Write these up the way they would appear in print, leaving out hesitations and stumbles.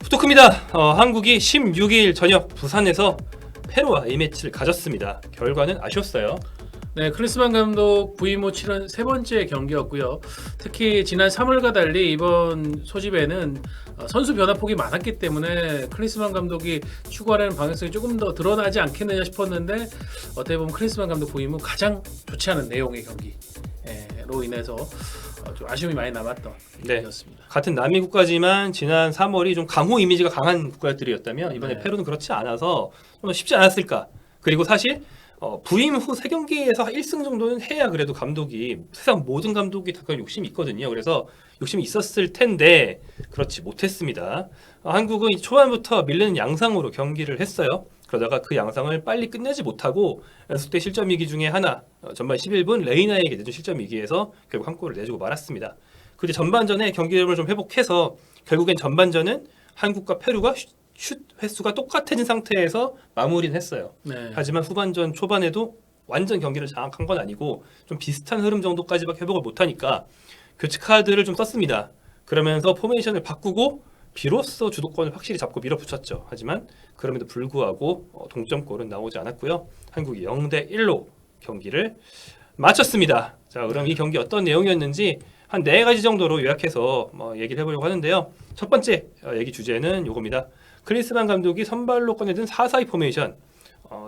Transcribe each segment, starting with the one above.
후토크입니다. 한국이 16일 저녁 부산에서 페루와 A매치를 가졌습니다. 결과는 아쉬웠어요. 네, 클린스만 감독 부임 후 치른 세 번째 경기였고요. 특히 지난 3월과 달리 이번 소집에는 선수 변화폭이 많았기 때문에 클린스만 감독이 추구하려는 방향성이 조금 더 드러나지 않겠느냐 싶었는데 어떻게 보면 클린스만 감독 부임 후 가장 좋지 않은 내용의 경기로 인해서 좀 아쉬움이 많이 남았던 경기였습니다. 같은 남미 국가지만 지난 3월이 좀 강호 이미지가 강한 국가들이었다면 이번에 페루는 그렇지 않아서 좀 쉽지 않았을까. 그리고 사실 부임 후 3경기에서 1승 정도는 해야 그래도 감독이 세상 모든 감독이 다 그런 욕심이 있거든요. 그래서 욕심이 있었을 텐데 그렇지 못했습니다. 한국은 초반부터 밀리는 양상으로 경기를 했어요. 그러다가 그 양상을 빨리 끝내지 못하고 연속된 실점 위기 중에 하나 전반 11분 레이나에게 내준 실점 위기에서 결국 한 골을 내주고 말았습니다. 그리고 전반전에 경기력을 좀 회복해서 결국엔 전반전은 한국과 페루가 슛 횟수가 똑같아진 상태에서 마무리는 했어요. 네. 하지만 후반전 초반에도 완전 경기를 장악한 건 아니고 좀 비슷한 흐름 정도까지밖에 회복을 못하니까 교체 카드를 좀 썼습니다. 그러면서 포메이션을 바꾸고 비로소 주도권을 확실히 잡고 밀어붙였죠. 하지만 그럼에도 불구하고 동점골은 나오지 않았고요. 한국이 0대1로 경기를 마쳤습니다. 자, 그럼 이 경기 어떤 내용이었는지 한 4가지 정도로 요약해서 얘기를 해보려고 하는데요. 첫 번째 얘기 주제는 요겁니다. 클린스만 감독이 선발로 꺼내든 4-4-2 포메이션.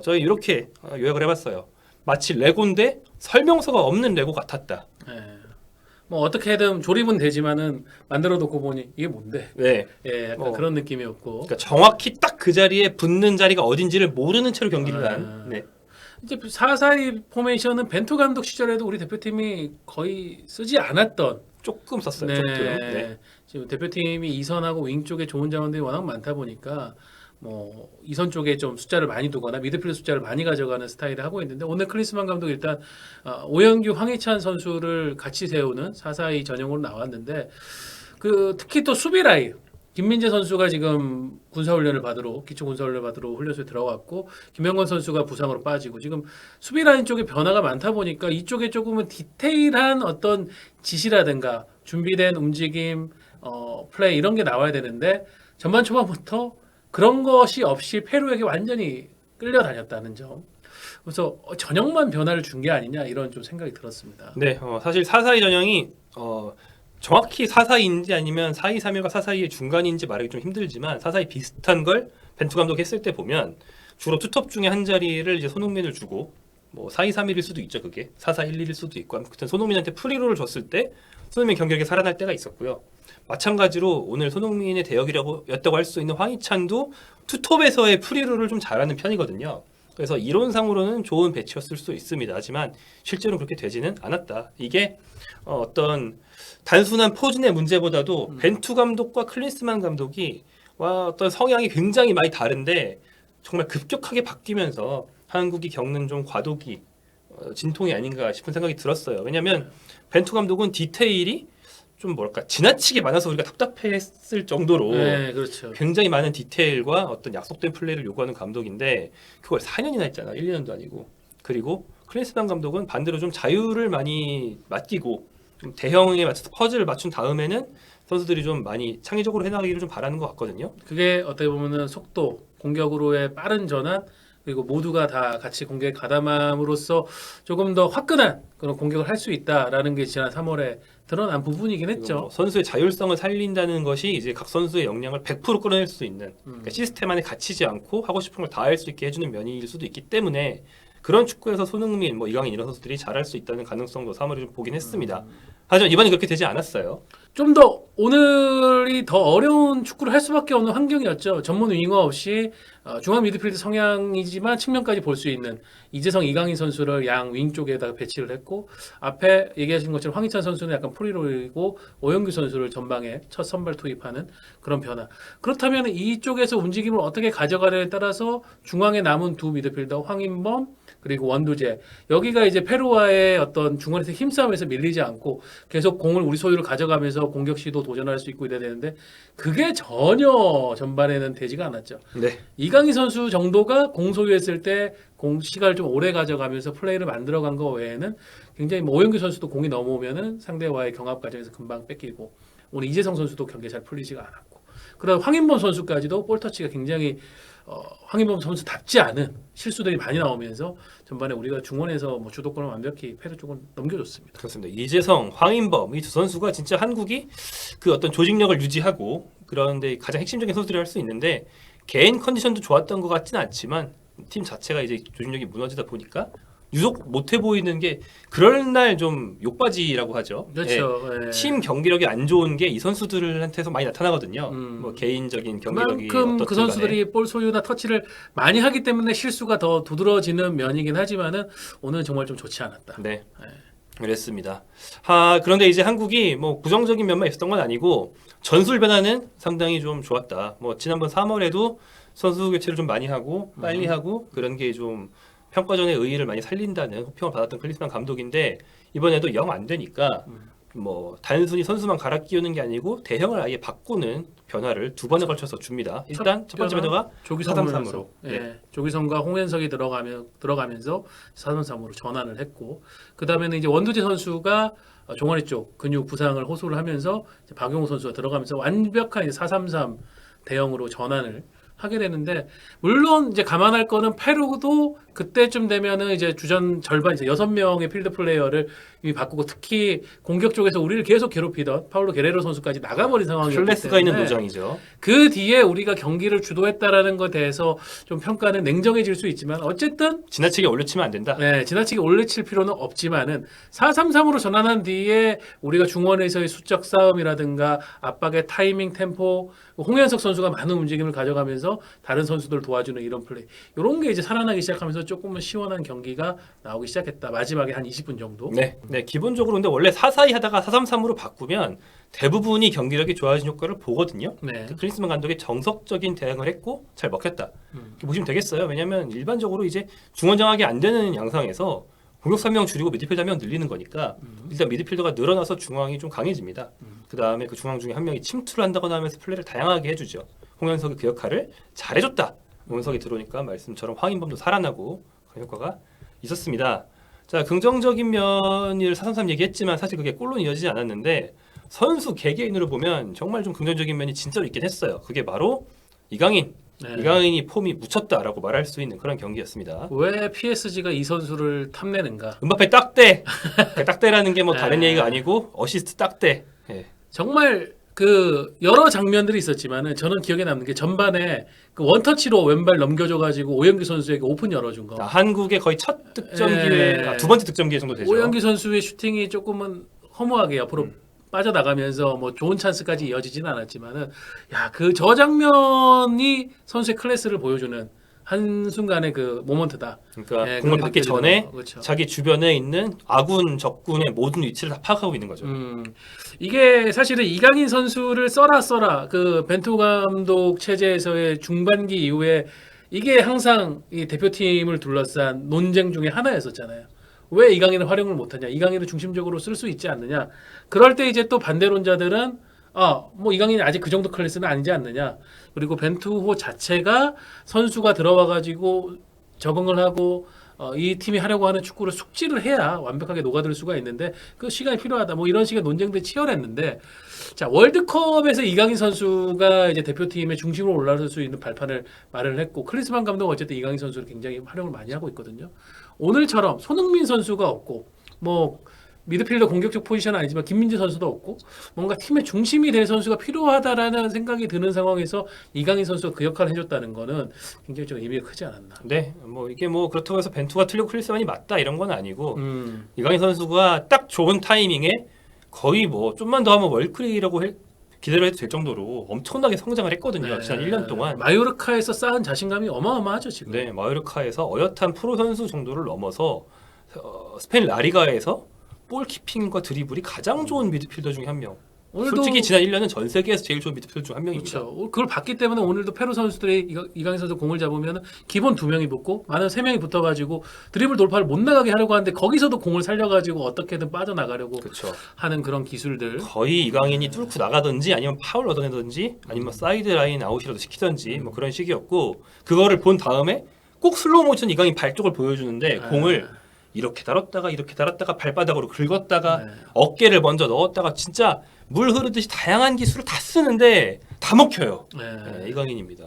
저희 이렇게 요약을 해봤어요. 마치 레고인데 설명서가 없는 레고 같았다. 네. 뭐 어떻게든 조립은 되지만은 만들어 놓고 보니 이게 뭔데? 네. 예, 약간 그런 느낌이었고. 그러니까 정확히 딱 그 자리에 붙는 자리가 어딘지를 모르는 채로 경기를 한. 네. 이제 4-4-2 포메이션은 벤투 감독 시절에도 우리 대표팀이 거의 쓰지 않았던. 조금 썼어요. 네. 조금. 네. 지금 대표팀이 이선하고 윙 쪽에 좋은 자원들이 워낙 많다 보니까 뭐 이선 쪽에 좀 숫자를 많이 두거나 미드필드 숫자를 많이 가져가는 스타일을 하고 있는데 오늘 클린스만 감독이 일단 오영규, 황희찬 선수를 같이 세우는 4-4-2 전형으로 나왔는데 그 특히 또 수비 라인 김민재 선수가 지금 군사훈련을 받으러 기초 군사훈련을 받으러 훈련소에 들어갔고 김영건 선수가 부상으로 빠지고 지금 수비 라인 쪽에 변화가 많다 보니까 이쪽에 조금은 디테일한 어떤 지시라든가 준비된 움직임, 플레이 이런 게 나와야 되는데 전반 초반부터 그런 것이 없이 페루에게 완전히 끌려다녔다는 점. 그래서 전형만 변화를 준 게 아니냐 이런 좀 생각이 들었습니다. 네, 사실 4-4-2 전형이 정확히 4-4-2인지 아니면 4-2-3-1과 4-4-2의 중간인지 말하기 좀 힘들지만 4-4-2 비슷한 걸 벤투 감독이 했을 때 보면 주로 투톱 중에 한 자리를 이제 손흥민을 주고 뭐 4-2-3-1일 수도 있죠. 그게 4-4-1-1일 수도 있고 아무튼 손흥민한테 프리롤을 줬을 때 손흥민 경기력이 살아날 때가 있었고요. 마찬가지로 오늘 손흥민의 대역이라고였다고 할 수 있는 황희찬도 투톱에서의 프리롤을 좀 잘하는 편이거든요. 그래서 이론상으로는 좋은 배치였을 수 있습니다. 하지만 실제로 그렇게 되지는 않았다. 이게 어떤 단순한 포진의 문제보다도 벤투 감독과 클린스만 감독이 어떤 성향이 굉장히 많이 다른데 정말 급격하게 바뀌면서 한국이 겪는 좀 과도기, 진통이 아닌가 싶은 생각이 들었어요. 왜냐하면 벤투 감독은 디테일이 좀 뭐랄까 지나치게 많아서 우리가 답답했을 정도로 네, 그렇죠. 굉장히 많은 디테일과 어떤 약속된 플레이를 요구하는 감독인데 그걸 4년이나 했잖아. 1년도 아니고. 그리고 클린스만 감독은 반대로 좀 자유를 많이 맡기고 좀 대형에 맞춰서 퍼즐을 맞춘 다음에는 선수들이 좀 많이 창의적으로 해나가기를 좀 바라는 것 같거든요. 그게 어떻게 보면은 속도, 공격으로의 빠른 전환 그리고 모두가 다 같이 공격에 가담함으로써 조금 더 화끈한 그런 공격을 할 수 있다라는 게 지난 3월에 드러난 부분이긴 했죠. 뭐 선수의 자율성을 살린다는 것이 이제 각 선수의 역량을 100% 끌어낼 수 있는 그러니까 시스템 안에 갇히지 않고 하고 싶은 걸 다 할 수 있게 해주는 면일 수도 있기 때문에 그런 축구에서 손흥민, 이강인 이런 선수들이 잘할 수 있다는 가능성도 3월에 좀 보긴 했습니다. 하지만 이번에 그렇게 되지 않았어요. 좀 더 오늘이 더 어려운 축구를 할 수밖에 없는 환경이었죠. 전문 윙어 없이 중앙 미드필드 성향이지만 측면까지 볼 수 있는 이재성, 이강인 선수를 양 윙 쪽에다가 배치를 했고 앞에 얘기하신 것처럼 황희찬 선수는 약간 프리롤이고 오영규 선수를 전방에 첫 선발 투입하는 그런 변화. 그렇다면 이쪽에서 움직임을 어떻게 가져가냐에 따라서 중앙에 남은 두 미드필더 황인범 그리고 원두재 여기가 이제 페루와의 어떤 중원에서 힘싸움에서 밀리지 않고 계속 공을 우리 소유를 가져가면서 공격 시도 도전할 수 있고 이래야 되는데 그게 전혀 전반에는 되지가 않았죠. 네. 이강인 선수 정도가 공 소유했을 때 공 시간을 좀 오래 가져가면서 플레이를 만들어간 거 외에는 굉장히 오영규 선수도 공이 넘어오면은 상대와의 경합 과정에서 금방 뺏기고 오늘 이재성 선수도 경기가 잘 풀리지가 않았고 그다음 황인범 선수까지도 볼 터치가 굉장히 황인범 선수답지 않은 실수들이 많이 나오면서 전반에 우리가 중원에서 뭐 주도권을 완벽히 페루 쪽은 넘겨줬습니다. 그렇습니다. 이재성, 황인범 이 두 선수가 진짜 한국이 그 어떤 조직력을 유지하고 그런데 가장 핵심적인 선수들이 할 수 있는데 개인 컨디션도 좋았던 것 같지는 않지만 팀 자체가 이제 조직력이 무너지다 보니까 유독 못해 보이는 게 그럴 날 좀 욕바지라고 하죠. 그렇죠. 예. 팀 경기력이 안 좋은 게 이 선수들한테서 많이 나타나거든요. 뭐 개인적인 경기력이 그만큼 그 어떻든 선수들이 볼 소유나 터치를 많이 하기 때문에 실수가 더 두드러지는 면이긴 하지만은 오늘 정말 좀 좋지 않았다. 네. 그랬습니다. 그런데 이제 한국이 뭐 부정적인 면만 있었던 건 아니고 전술 변화는 상당히 좀 좋았다. 뭐 지난번 3월에도 선수 교체를 좀 많이 하고 빨리 하고 그런 게 좀 평가전의 의의를 많이 살린다는 호평을 받았던 클리스만 감독인데 이번에도 영 안 되니까 뭐 단순히 선수만 갈아 끼우는 게 아니고 대형을 아예 바꾸는 변화를 두 번에 걸쳐서 줍니다. 일단 첫 번째 변화가 조기성 4-3-3으로. 예. 조기성과 홍현석이 들어가면서 4-3-3으로 전환을 했고 그 다음에는 이제 원두재 선수가 종아리 쪽 근육 부상을 호소를 하면서 이제 박용호 선수가 들어가면서 완벽한 이제 4-3-3 대형으로 전환을 하게 되는데 물론 이제 감안할 거는 페루도 그때쯤 되면은 이제 주전 절반 이제 6명의 필드 플레이어를 이미 바꾸고 특히 공격 쪽에서 우리를 계속 괴롭히던 파울로 게레로 선수까지 나가버린 상황이었기 클래스가 때문에 있는 노장이죠. 그 뒤에 우리가 경기를 주도했다라는 것에 대해서 좀 평가는 냉정해질 수 있지만 어쨌든 지나치게 올려치면 안 된다. 네, 지나치게 올려칠 필요는 없지만은 4-3-3으로 전환한 뒤에 우리가 중원에서의 수적 싸움이라든가 압박의 타이밍, 템포, 홍현석 선수가 많은 움직임을 가져가면서 다른 선수들 도와주는 이런 플레이 이런 게 이제 살아나기 시작하면서 조금은 시원한 경기가 나오기 시작했다. 마지막에 한 20분 정도. 네, 기본적으로 근데 원래 4-4-2 하다가 4-3-3으로 바꾸면 대부분이 경기력이 좋아진 효과를 보거든요. 네. 클린스만 감독이 정석적인 대응을 했고 잘 먹혔다. 이렇게 보시면 되겠어요. 왜냐하면 일반적으로 이제 중원 장악이 안 되는 양상에서 공격 3명 줄이고 미드필더 1명 늘리는 거니까 일단 미드필더가 늘어나서 중앙이 좀 강해집니다. 그 다음에 그 중앙 중에 한 명이 침투를 한다거나 하면서 플레이를 다양하게 해주죠. 홍현석이 그 역할을 잘해줬다. 홍현석이 들어오니까 말씀처럼 황인범도 살아나고 그런 효과가 있었습니다. 자, 긍정적인 면을 4-3-3 얘기했지만 사실 그게 골로 이어지지 않았는데 선수 개개인으로 보면 정말 좀 긍정적인 면이 진짜로 있긴 했어요. 그게 바로 이강인. 네. 이강인이 폼이 묻혔다라고 말할 수 있는 그런 경기였습니다. 왜 PSG가 이 선수를 탐내는가? 음바페 딱대. 딱대라는 게 뭐 다른 네. 얘기가 아니고 어시스트 딱대. 예. 정말 그 여러 장면들이 있었지만은 저는 기억에 남는 게 전반에 그 원터치로 왼발 넘겨줘가지고 오영규 선수에게 오픈 열어준 거. 한국의 거의 첫 득점 예. 기회, 두 번째 득점 기회 정도 되죠. 오영규 선수의 슈팅이 조금은 허무하게 옆으로 빠져나가면서 뭐 좋은 찬스까지 이어지지는 않았지만은 야, 그 저 장면이 선수의 클래스를 보여주는 한순간의 그 모먼트다. 그러니까 예, 공을 그게 받기 느껴지는 전에 거. 그렇죠. 자기 주변에 있는 아군, 적군의 모든 위치를 다 파악하고 있는 거죠. 이게 사실은 이강인 선수를 써라 그 벤투 감독 체제에서의 중반기 이후에 이게 항상 이 대표팀을 둘러싼 논쟁 중에 하나였었잖아요. 왜 이강인을 활용을 못하냐? 이강인을 중심적으로 쓸 수 있지 않느냐? 그럴 때 이제 또 반대론자들은 뭐 이강인이 아직 그 정도 클래스는 아니지 않느냐? 그리고 벤투호 자체가 선수가 들어와가지고 적응을 하고 이 팀이 하려고 하는 축구를 숙지를 해야 완벽하게 녹아들 수가 있는데 그 시간이 필요하다. 뭐 이런 식의 논쟁들이 치열했는데 자 월드컵에서 이강인 선수가 이제 대표팀의 중심으로 올라설 수 있는 발판을 마련을 했고 클린스만 감독은 어쨌든 이강인 선수를 굉장히 활용을 많이 하고 있거든요. 오늘처럼 손흥민 선수가 없고 뭐 미드필더 공격적 포지션은 아니지만 김민재 선수도 없고 뭔가 팀의 중심이 될 선수가 필요하다라는 생각이 드는 상황에서 이강인 선수가 그 역할을 해줬다는 거는 굉장히 좀 의미가 크지 않았나. 네, 뭐 이게 뭐 그렇다고 해서 벤투가 틀리고 클리스만이 맞다 이런 건 아니고 이강인 선수가 딱 좋은 타이밍에 거의 뭐 좀만 더 하면 월클이라고 기대를 해도 될 정도로 엄청나게 성장을 했거든요. 지난 1년 동안. 마요르카에서 쌓은 자신감이 어마어마하죠 지금. 네, 마요르카에서 어엿한 프로 선수 정도를 넘어서 스페인 라리가에서 볼키핑과 드리블이 가장 좋은 미드필더 중에 한 명. 오늘도 솔직히 지난 1년은 전 세계에서 제일 좋은 미드필더 중 한 명입니다. 그렇죠. 그걸 봤기 때문에 오늘도 페루 선수들이 이강인 선수 공을 잡으면 기본 2명이 붙고 많은 3명이 붙어가지고 드리블 돌파를 못 나가게 하려고 하는데 거기서도 공을 살려가지고 어떻게든 빠져나가려고 그렇죠. 하는 그런 기술들. 거의 이강인이 뚫고 나가든지 아니면 파울 얻어내든지 아니면 사이드 라인 아웃이라도 시키든지 뭐 그런 식이었고 그거를 본 다음에 꼭 슬로우 모션 이강인 발 쪽을 보여주는데 공을 이렇게 달았다가 발바닥으로 긁었다가 네. 어깨를 먼저 넣었다가 진짜 물 흐르듯이 다양한 기술을 다 쓰는데 다 먹혀요. 네. 네, 이강인입니다.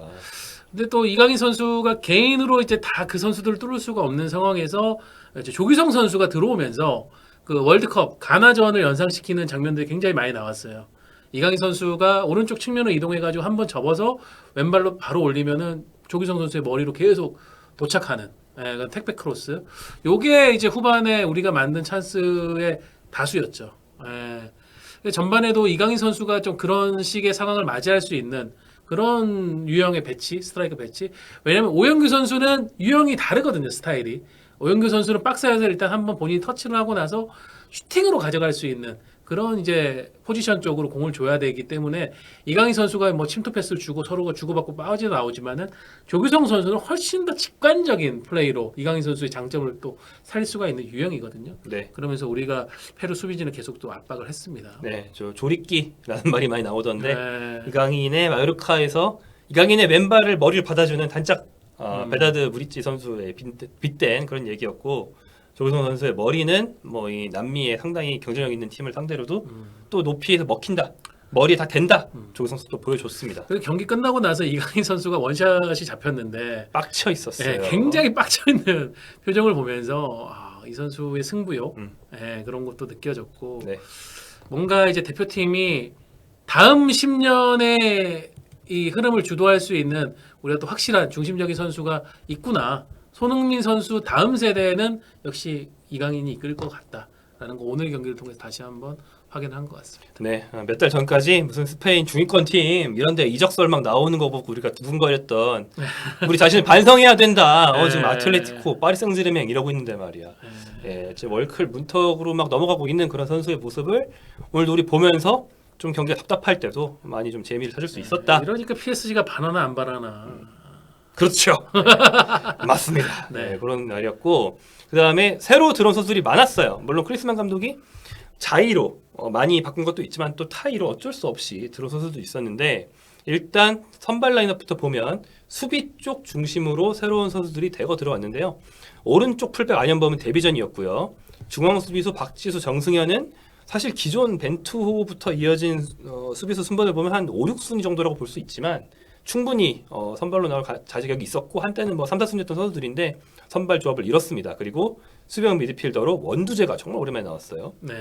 근데 또 이강인 선수가 개인으로 이제 다 그 선수들을 뚫을 수가 없는 상황에서 이제 조규성 선수가 들어오면서 그 월드컵 가나전을 연상시키는 장면들이 굉장히 많이 나왔어요. 이강인 선수가 오른쪽 측면을 이동해가지고 한번 접어서 왼발로 바로 올리면은 조규성 선수의 머리로 계속 도착하는 그 택배 크로스. 요게 이제 후반에 우리가 만든 찬스의 다수였죠. 전반에도 이강인 선수가 좀 그런 식의 상황을 맞이할 수 있는 그런 유형의 배치, 스트라이크 배치. 왜냐면 오영규 선수는 유형이 다르거든요, 스타일이. 오영규 선수는 박스에서 일단 한번 본인이 터치를 하고 나서 슈팅으로 가져갈 수 있는 그런 이제 포지션 쪽으로 공을 줘야 되기 때문에 이강인 선수가 뭐 침투 패스를 주고 서로가 주고받고 빠져 나오지만은 조규성 선수는 훨씬 더 직관적인 플레이로 이강인 선수의 장점을 또 살릴 수가 있는 유형이거든요. 네. 그러면서 우리가 페루 수비진을 계속 또 압박을 했습니다. 네, 저 조리끼라는 말이 많이 나오던데 네. 이강인의 마요르카에서 이강인의 왼발을 머리를 받아주는 단짝 베다드 무리치 선수의 빗댄 그런 얘기였고 조규성 선수의 머리는 뭐 이 남미의 상당히 경쟁력 있는 팀을 상대로도 또 높이에서 먹힌다. 머리에 다 된다. 조규성 선수도 보여줬습니다. 그 경기 끝나고 나서 이강인 선수가 원샷이 잡혔는데 빡쳐 있었어요. 굉장히 빡쳐 있는 표정을 보면서 이 선수의 승부욕 그런 것도 느껴졌고 네. 뭔가 이제 대표팀이 다음 10년의 이 흐름을 주도할 수 있는 우리가 또 확실한 중심적인 선수가 있구나. 손흥민 선수 다음 세대는 역시 이강인이 이끌 것 같다라는 거 오늘 경기를 통해서 다시 한번 확인한 것 같습니다. 네, 몇 달 전까지 무슨 스페인 중위권 팀 이런데 이적설 막 나오는 거 보고 우리가 두근거렸던 우리 자신을 반성해야 된다. 지금 아틀레티코, 파리 생제르맹 이러고 있는데 말이야. 이제 월클 문턱으로 막 넘어가고 있는 그런 선수의 모습을 오늘도 우리 보면서 좀 경기가 답답할 때도 많이 좀 재미를 찾을 수 있었다. 이러니까 PSG가 반하나 안 반하나. 그렇죠. 맞습니다. 네. 그런 날이었고 그 다음에 새로 들어온 선수들이 많았어요. 물론 크리스만 감독이 자의로 많이 바꾼 것도 있지만 또 타의로 어쩔 수 없이 들어온 선수도 있었는데 일단 선발 라인업부터 보면 수비 쪽 중심으로 새로운 선수들이 대거 들어왔는데요. 오른쪽 풀백 안현범은 데뷔전이었고요. 중앙 수비수 박지수, 정승현은 사실 기존 벤투호부터 이어진 수비수 순번을 보면 한 5, 6순위 정도라고 볼 수 있지만 충분히 선발로 나올 자격이 있었고 한때는 뭐 3, 4순위였던 선수들인데 선발 조합을 잃었습니다. 그리고 수비형 미드필더로 원두재가 정말 오랜만에 나왔어요. 네.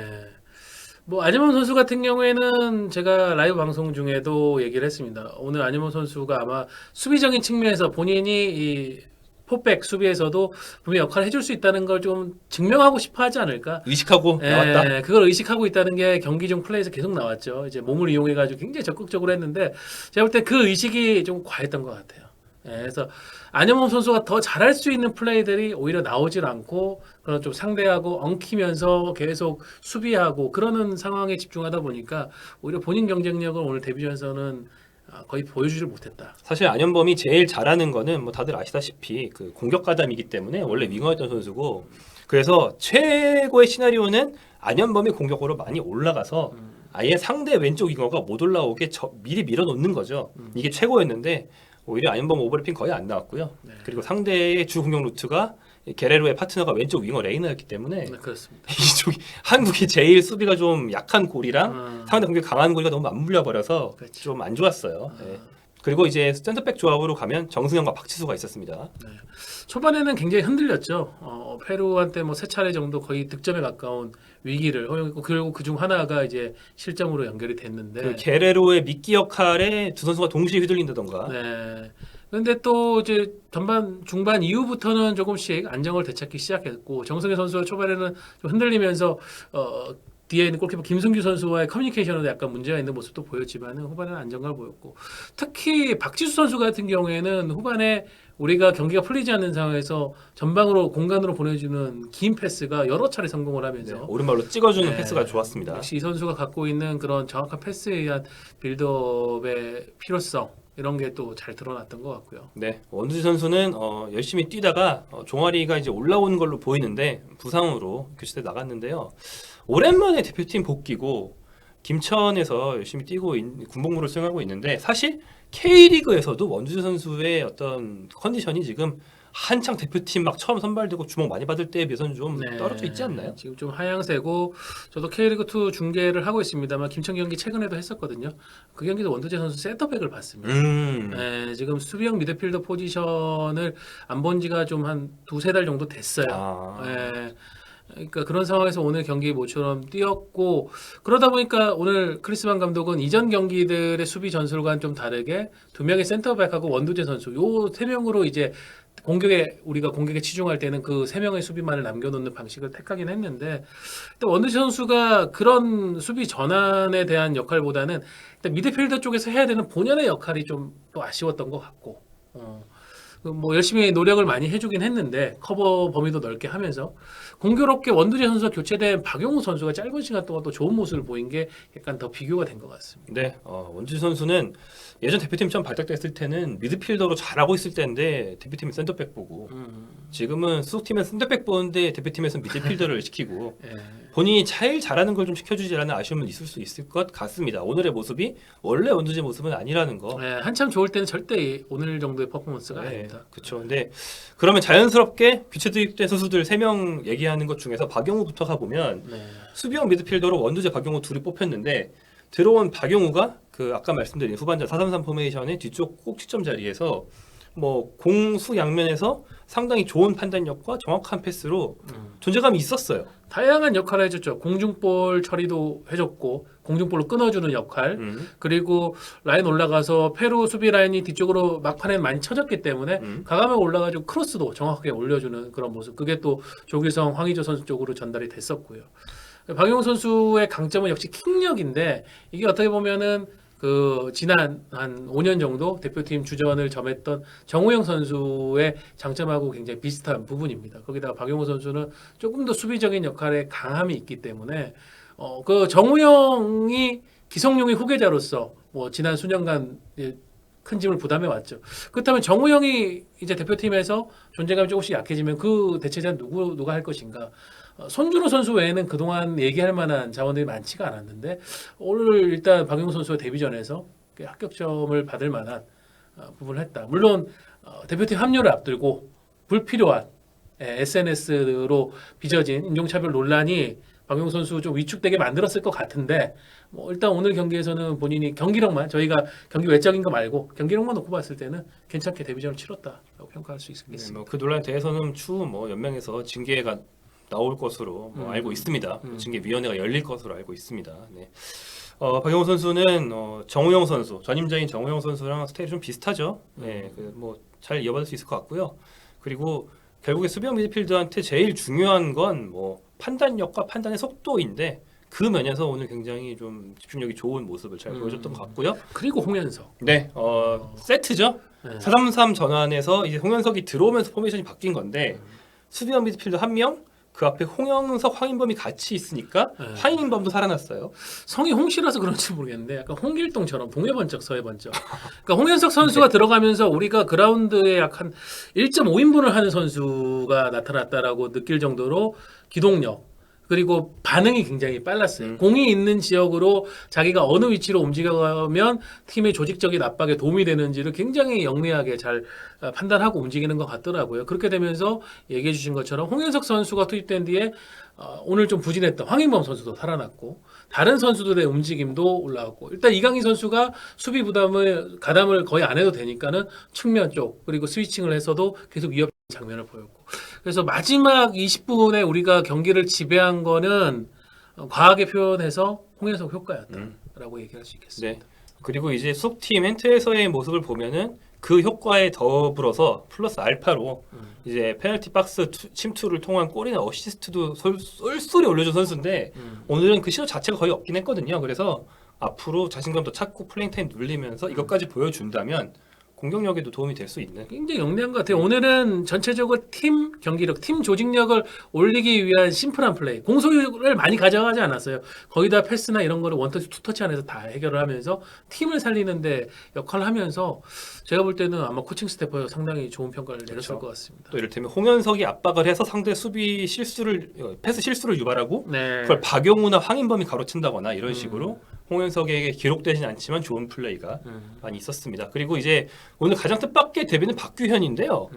뭐 안현범 선수 같은 경우에는 제가 라이브 방송 중에도 얘기를 했습니다. 오늘 안현범 선수가 아마 수비적인 측면에서 본인이 이 포백 수비에서도 분명히 역할을 해줄 수 있다는 걸 좀 증명하고 싶어 하지 않을까? 의식하고 나왔다. 그걸 의식하고 있다는 게 경기 중 플레이에서 계속 나왔죠. 이제 몸을 이용해가지고 굉장히 적극적으로 했는데 제가 볼 때 그 의식이 좀 과했던 것 같아요. 그래서 안현범 선수가 더 잘할 수 있는 플레이들이 오히려 나오질 않고 그런 좀 상대하고 엉키면서 계속 수비하고 그러는 상황에 집중하다 보니까 오히려 본인 경쟁력을 오늘 데뷔전에서는 거의 보여주질 못했다. 사실 안현범이 제일 잘하는 거는 뭐 다들 아시다시피 그 공격 가담이기 때문에 원래 윙어였던 선수고 그래서 최고의 시나리오는 안현범이 공격으로 많이 올라가서 아예 상대 왼쪽 윙어가 못 올라오게 미리 밀어놓는 거죠. 이게 최고였는데 오히려 안현범 오버래핑 거의 안 나왔고요. 네. 그리고 상대의 주 공격 루트가 게레로의 파트너가 왼쪽 윙어 레이너였기 때문에 네, 그렇습니다. 이쪽이 한국이 제일 수비가 좀 약한 골이랑 상대 공격 강한 골이 너무 맞물려 버려서 그렇죠. 좀 안 좋았어요. 그리고 이제 센터백 조합으로 가면 정승현과 박지수가 있었습니다. 초반에는 굉장히 흔들렸죠. 페루한테 뭐 세 차례 정도 거의 득점에 가까운 위기를 허용했고 그리고 그중 하나가 이제 실점으로 연결이 됐는데 그 게레로의 미끼 역할에 두 선수가 동시에 휘둘린다던가. 네. 근데 또 이제 전반 중반 이후부터는 조금씩 안정을 되찾기 시작했고 정승현 선수가 초반에는 좀 흔들리면서 뒤에 있는 골키퍼 김승규 선수와의 커뮤니케이션에도 약간 문제가 있는 모습도 보였지만은 후반에는 안정감을 보였고 특히 박지수 선수 같은 경우에는 후반에 우리가 경기가 풀리지 않는 상황에서 전방으로 공간으로 보내주는 긴 패스가 여러 차례 성공을 하면서 오른발로 찍어주는 네. 패스가 좋았습니다. 역시 이 선수가 갖고 있는 그런 정확한 패스에 의한 빌드업의 필요성 이런 게 또 잘 드러났던 것 같고요. 네, 원두지 선수는 열심히 뛰다가 종아리가 이제 올라오는 걸로 보이는데 부상으로 교체돼 나갔는데요. 오랜만에 대표팀 복귀고 김천에서 열심히 뛰고 군복무를 수행하고 있는데 사실 K리그에서도 원두지 선수의 어떤 컨디션이 지금 한창 대표팀 막 처음 선발되고 주목 많이 받을 때에 비해서는 좀 네. 떨어져 있지 않나요? 지금 좀 하향세고 저도 K리그2 중계를 하고 있습니다만 김천 경기 최근에도 했었거든요. 그 경기도 원두재 선수 센터백을 봤습니다. 네, 지금 수비형 미드필더 포지션을 안 본 지가 좀 한 두세 달 정도 됐어요. 아. 네, 그러니까 그런 상황에서 오늘 경기 모처럼 뛰었고 그러다 보니까 오늘 크리스만 감독은 이전 경기들의 수비 전술과는 좀 다르게 두 명의 센터백하고 원두재 선수 요 세 명으로 이제 우리가 공격에 치중할 때는 그 세 명의 수비만을 남겨놓는 방식을 택하긴 했는데 또 원두재 선수가 그런 수비 전환에 대한 역할보다는 일단 미드필더 쪽에서 해야 되는 본연의 역할이 좀 또 아쉬웠던 것 같고 뭐 열심히 노력을 많이 해주긴 했는데 커버 범위도 넓게 하면서 공교롭게 원두재 선수가 교체된 박용우 선수가 짧은 시간 동안 또 좋은 모습을 보인 게 약간 더 비교가 된 것 같습니다. 네, 원주재 선수는 예전 대표팀 처음 발탁됐을 때는 미드필더로 잘하고 있을 때인데 대표팀은 센터백 보고 지금은 수석팀은 센터백 보는데 대표팀에서는 미드필더를 시키고 예. 본인이 제일 잘하는 걸 좀 시켜주지라는 아쉬움은 있을 수 있을 것 같습니다. 오늘의 모습이 원래 원두재 모습은 아니라는 거. 예, 한참 좋을 때는 절대 오늘 정도의 퍼포먼스가 네, 아닙니다. 그렇죠. 근데 그러면 자연스럽게 교체 투입된 선수들 3명 얘기하는 것 중에서 박용우부터 가보면 네. 수비형 미드필더로 원두재 박용우 둘이 뽑혔는데 들어온 박용우가 그 아까 말씀드린 후반전 4-3-3 포메이션의 뒤쪽 꼭지점 자리에서 뭐 공수 양면에서 상당히 좋은 판단력과 정확한 패스로 존재감이 있었어요. 다양한 역할을 해줬죠. 공중볼 처리도 해줬고 공중볼로 끊어주는 역할 그리고 라인 올라가서 페루 수비 라인이 뒤쪽으로 막판에 많이 쳐졌기 때문에 과감하게 올라가지고 크로스도 정확하게 올려주는 그런 모습 그게 또 조규성, 황의조 선수 쪽으로 전달이 됐었고요. 박용우 선수의 강점은 역시 킥력인데 이게 어떻게 보면은 그 지난 한 5년 정도 대표팀 주전을 점했던 정우영 선수의 장점하고 굉장히 비슷한 부분입니다. 거기다가 박용우 선수는 조금 더 수비적인 역할에 강함이 있기 때문에 그 정우영이 기성용의 후계자로서 뭐 지난 수년간 큰 짐을 부담해 왔죠. 그렇다면 정우영이 이제 대표팀에서 존재감이 조금씩 약해지면 그 대체자는 누가 할 것인가? 손준호 선수 외에는 그동안 얘기할 만한 자원들이 많지가 않았는데 오늘 일단 박용우 선수가 데뷔전에서 합격점을 받을 만한 부분을 했다. 물론 대표팀 합류를 앞두고 불필요한 SNS로 빚어진 인종차별 논란이 박용우 선수 좀 위축되게 만들었을 것 같은데 뭐 일단 오늘 경기에서는 본인이 경기력만 저희가 경기 외적인 거 말고 경기력만 놓고 봤을 때는 괜찮게 데뷔전을 치렀다라고 평가할 수 있겠습니다. 네, 뭐그 논란에 대해서는 추후 뭐 연맹에서 징계가 나올 것으로 알고 있습니다. 징계위원회가 열릴 것으로 알고 있습니다. 네. 박용우 선수는 정우영 선수, 전임자인 정우영 선수랑 스타일이 좀 비슷하죠. 네, 뭐 잘 이어받을 수 있을 것 같고요. 그리고 결국에 수비형 미드필더한테 제일 중요한 건 뭐 판단력과 판단의 속도인데 그 면에서 오늘 굉장히 좀 집중력이 좋은 모습을 잘 보여줬던 것 같고요. 그리고 홍현석. 네, 세트죠. 네. 4-3-3 전환에서 이제 홍현석이 들어오면서 포메이션이 바뀐 건데 수비형 미드필더 1명, 그 앞에 홍영석, 황인범이 같이 있으니까 네. 황인범도 살아났어요. 성이 홍씨라서 그런지 모르겠는데 약간 홍길동처럼 동해 번쩍 서해 번쩍. 그러니까 홍현석 선수가 들어가면서 우리가 그라운드에 약 한 1.5인분을 하는 선수가 나타났다라고 느낄 정도로 기동력 그리고 반응이 굉장히 빨랐어요. 공이 있는 지역으로 자기가 어느 위치로 움직여가면 팀의 조직적인 압박에 도움이 되는지를 굉장히 영리하게 잘 판단하고 움직이는 것 같더라고요. 그렇게 되면서 얘기해 주신 것처럼 홍현석 선수가 투입된 뒤에 오늘 좀 부진했던 황인범 선수도 살아났고 다른 선수들의 움직임도 올라왔고 일단 이강인 선수가 수비 가담을 거의 안 해도 되니까는 측면 쪽 그리고 스위칭을 해서도 계속 위협 장면을 보였고 그래서 마지막 20분에 우리가 경기를 지배한 거는 과하게 표현해서 홍현석 효과였다라고 얘기할 수 있겠습니다. 네. 그리고 이제 수업팀 hen트에서의 모습을 보면은 그 효과에 더불어서 플러스 알파로 이제 페널티 박스 침투를 통한 골이나 어시스트도 쏠쏠이 올려준 선수인데 오늘은 그 시도 자체가 거의 없긴 했거든요. 그래서 앞으로 자신감도 찾고 플레잉 타임 눌리면서 이것까지 보여준다면 공격력에도 도움이 될 수 있는 굉장히 영리한 것 같아요. 오늘은 전체적으로 팀 경기력, 팀 조직력을 올리기 위한 심플한 플레이, 공소유를 많이 가져가지 않았어요. 거기다 패스나 이런 거를 원터치, 투터치 안에서 다 해결을 하면서 팀을 살리는데 역할을 하면서 제가 볼 때는 아마 코칭 스태프가 상당히 좋은 평가를 내렸을 것 같습니다. 또 이를테면 홍현석이 압박을 해서 상대 수비 실수를 패스 실수를 유발하고 네. 그걸 박용우나 황인범이 가로챈다거나 이런 식으로 홍현석에게 기록되진 않지만 좋은 플레이가 많이 있었습니다. 그리고 이제 오늘 가장 뜻밖의 데뷔는 박규현인데요.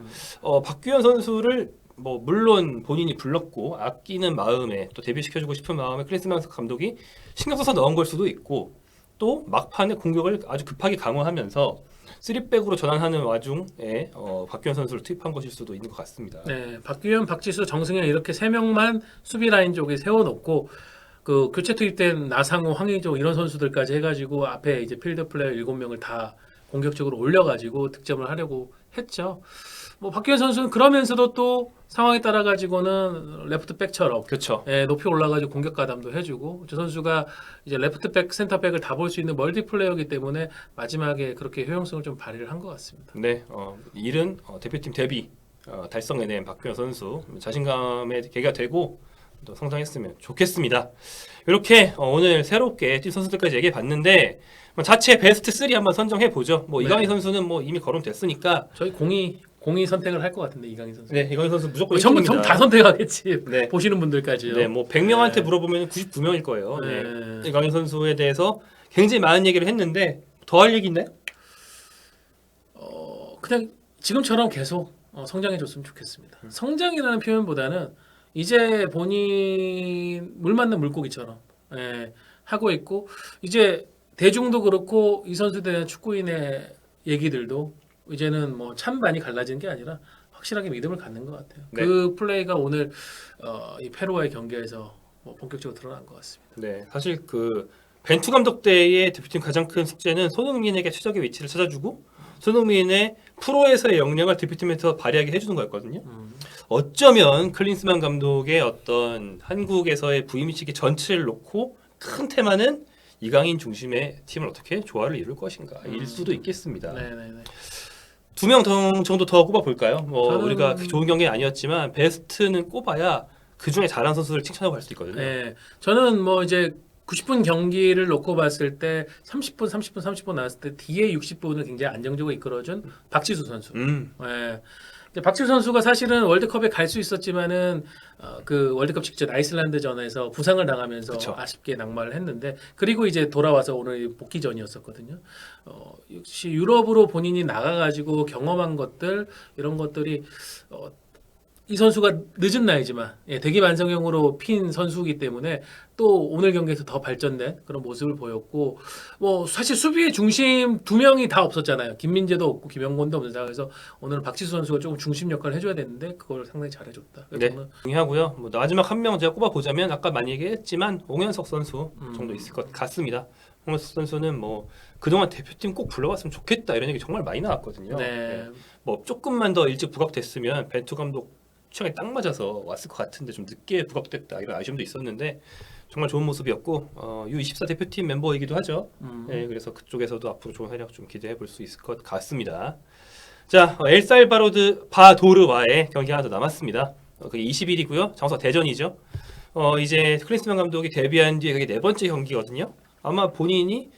박규현 선수를 뭐 물론 본인이 불렀고 아끼는 마음에 또 데뷔시켜주고 싶은 마음에 클린스만 감독이 신경 써서 넣은 걸 수도 있고 또 막판에 공격을 아주 급하게 강화하면서 3백으로 전환하는 와중에 박규현 선수를 투입한 것일 수도 있는 것 같습니다. 네, 박규현, 박지수, 정승현 이렇게 세 명만 수비 라인 쪽에 세워놓고 그 교체 투입된 나상호, 황의조 이런 선수들까지 해가지고 앞에 이제 필드 플레이어 7명을 다 공격적으로 올려가지고 득점을 하려고 했죠. 뭐 박규현 선수는 그러면서도 또 상황에 따라 가지고는 레프트백처럼 그렇죠. 예, 높이 올라가지고 공격 가담도 해주고 저 선수가 이제 레프트백, 센터백을 다 볼 수 있는 멀티 플레이어이기 때문에 마지막에 그렇게 효용성을 좀 발휘를 한 것 같습니다. 네, 일은 대표팀 데뷔 달성해낸 박규현 선수 자신감의 계기가 되고 또 성장했으면 좋겠습니다. 이렇게 오늘 새롭게 뛴 선수들까지 얘기해봤는데 자체 베스트 3 한번 선정해 보죠. 뭐 네. 이강인 선수는 뭐 이미 거론됐으니까. 저희 공이 선택을 할 것 같은데 이강인 선수. 네, 이강인 선수 무조건 전부 1등입니다. 다 선택하겠지. 네. 보시는 분들까지요. 네, 뭐 100명한테 네. 물어보면 99명일 거예요. 네. 네. 이강인 선수에 대해서 굉장히 많은 얘기를 했는데 더 할 얘기 있나요? 그냥 지금처럼 계속 성장해줬으면 좋겠습니다. 성장이라는 표현보다는 이제 본인 물 맞는 물고기처럼 하고 있고 이제 대중도 그렇고 이 선수에 대한 축구인의 얘기들도 이제는 뭐 찬반이 갈라지는 게 아니라 확실하게 믿음을 갖는 것 같아요. 네. 그 플레이가 오늘 이 페루와의 경기에서 뭐 본격적으로 드러난 것 같습니다. 네, 사실 그 벤투 감독 때의 대표팀 가장 큰 숙제는 손흥민에게 최적의 위치를 찾아주고 손흥민의 프로에서의 역량을 대표팀에서 발휘하게 해주는 거였거든요. 어쩌면 클린스만 감독의 어떤 한국에서의 부임시기 전체를 놓고 큰 테마는 이강인 중심의 팀을 어떻게 조화를 이룰 것인가 일 수도 있겠습니다. 네네네. 2명 정도 더 꼽아볼까요? 뭐 저는- 우리가 좋은 경기 아니었지만 베스트는 꼽아야 그 중에 잘한 선수를 칭찬하고 갈 수 있거든요. 네, 저는 뭐 이제 90분 경기를 놓고 봤을 때 30분 나왔을 때 뒤에 60분을 굉장히 안정적으로 이끌어준 박지수 선수. 예. 근데 박지수 선수가 사실은 월드컵에 갈 수 있었지만은 그 월드컵 직전 아이슬란드전에서 부상을 당하면서 그쵸. 아쉽게 낙마를 했는데 그리고 이제 돌아와서 오늘 복귀전이었었거든요. 역시 유럽으로 본인이 나가가지고 경험한 것들 이런 것들이 이 선수가 늦은 나이지만 대기만성형으로 핀 선수이기 때문에 또 오늘 경기에서 더 발전된 그런 모습을 보였고 뭐 사실 수비의 중심 두 명이 다 없었잖아요. 김민재도 없고 김영권도 없는 상황에서 오늘 박지수 선수가 조금 중심 역할을 해줘야 되는데 그걸 상당히 잘해줬다. 그래서 네, 오늘 동의하고요. 뭐 마지막 한 명 제가 꼽아보자면 아까 많이 얘기했지만 홍현석 선수 정도 있을 것 같습니다. 홍현석 선수는 뭐 그동안 대표팀 꼭 불러왔으면 좋겠다 이런 얘기 정말 많이 나왔거든요. 네. 뭐 조금만 더 일찍 부각됐으면 벤투 감독 취향에 딱 맞아서 왔을 것 같은데 좀 늦게 부각됐다 이런 아쉬움도 있었는데 정말 좋은 모습이었고 U24 대표팀 멤버이기도 하죠. 네, 그래서 그쪽에서도 앞으로 좋은 활약 좀 기대해 볼 수 있을 것 같습니다. 자, 엘살바도르와의 경기 하나 더 남았습니다. 그게 20일이고요. 장소가 대전이죠. 이제 클린스만 감독이 데뷔한 뒤에 그게 네 번째 경기거든요. 아마 본인이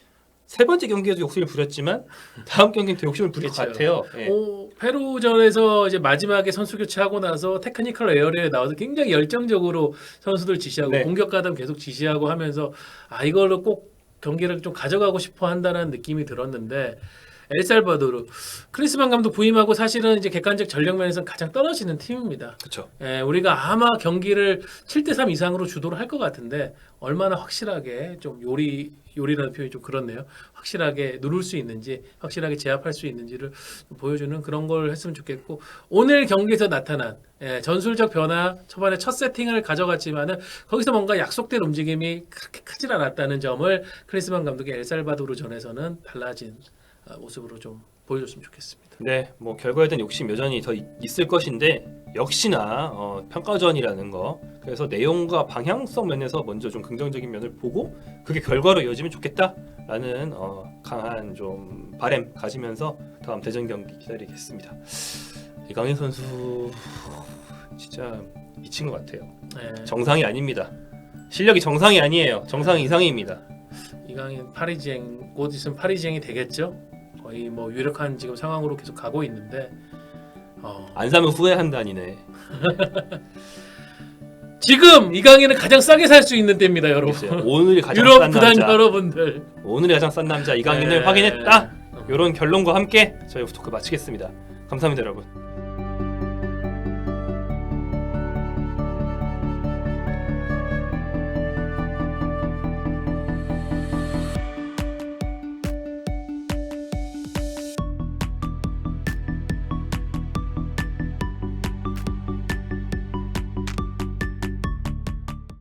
세 번째 경기에도 욕심을 부렸지만 다음 경기는 더 욕심을 부릴 것 그쵸. 같아요. 예. 페루전에서 이제 마지막에 선수 교체하고 나서 테크니컬 에어리어에 나와서 굉장히 열정적으로 선수들 지시하고 네. 공격 가담 계속 지시하고 하면서 이걸로 꼭 경기를 좀 가져가고 싶어 한다는 느낌이 들었는데 엘살바도르 클린스만 감독 부임하고 사실은 이제 객관적 전력 면에서는 가장 떨어지는 팀입니다. 그렇죠. 우리가 아마 경기를 7대3 이상으로 주도를 할 것 같은데 얼마나 확실하게 좀 요리라는 표현이 좀 그렇네요. 확실하게 누를 수 있는지 확실하게 제압할 수 있는지를 보여주는 그런 걸 했으면 좋겠고 오늘 경기에서 나타난 전술적 변화 초반에 첫 세팅을 가져갔지만은 거기서 뭔가 약속된 움직임이 그렇게 크질 않았다는 점을 클린스만 감독의 엘살바도르 전에서는 달라진 모습으로 좀 보여줬으면 좋겠습니다. 네, 뭐 결과에 대한 욕심 여전히 더 있을 것인데 역시나 평가전이라는 거 그래서 내용과 방향성 면에서 먼저 좀 긍정적인 면을 보고 그게 결과로 이어지면 좋겠다라는 강한 좀 바람 가지면서 다음 대전 경기 기다리겠습니다. 이강인 선수 진짜 미친 것 같아요. 네. 정상이 아닙니다. 실력이 정상이 아니에요. 정상 이상입니다. 이강인 파리지행 곧 있으면 파리지행이 되겠죠. 거의 뭐 유력한 지금 상황으로 계속 가고 있는데 안 사면 후회한다니네. 지금 이강인은 가장 싸게 살 수 있는 때입니다, 여러분. 글쎄요. 오늘이 가장 유럽 싼 구단 남자. 여러분들. 오늘이 가장 싼 남자 이강인을 네. 확인했다. 이런 결론과 함께 저희 오프토크 마치겠습니다. 감사합니다, 여러분.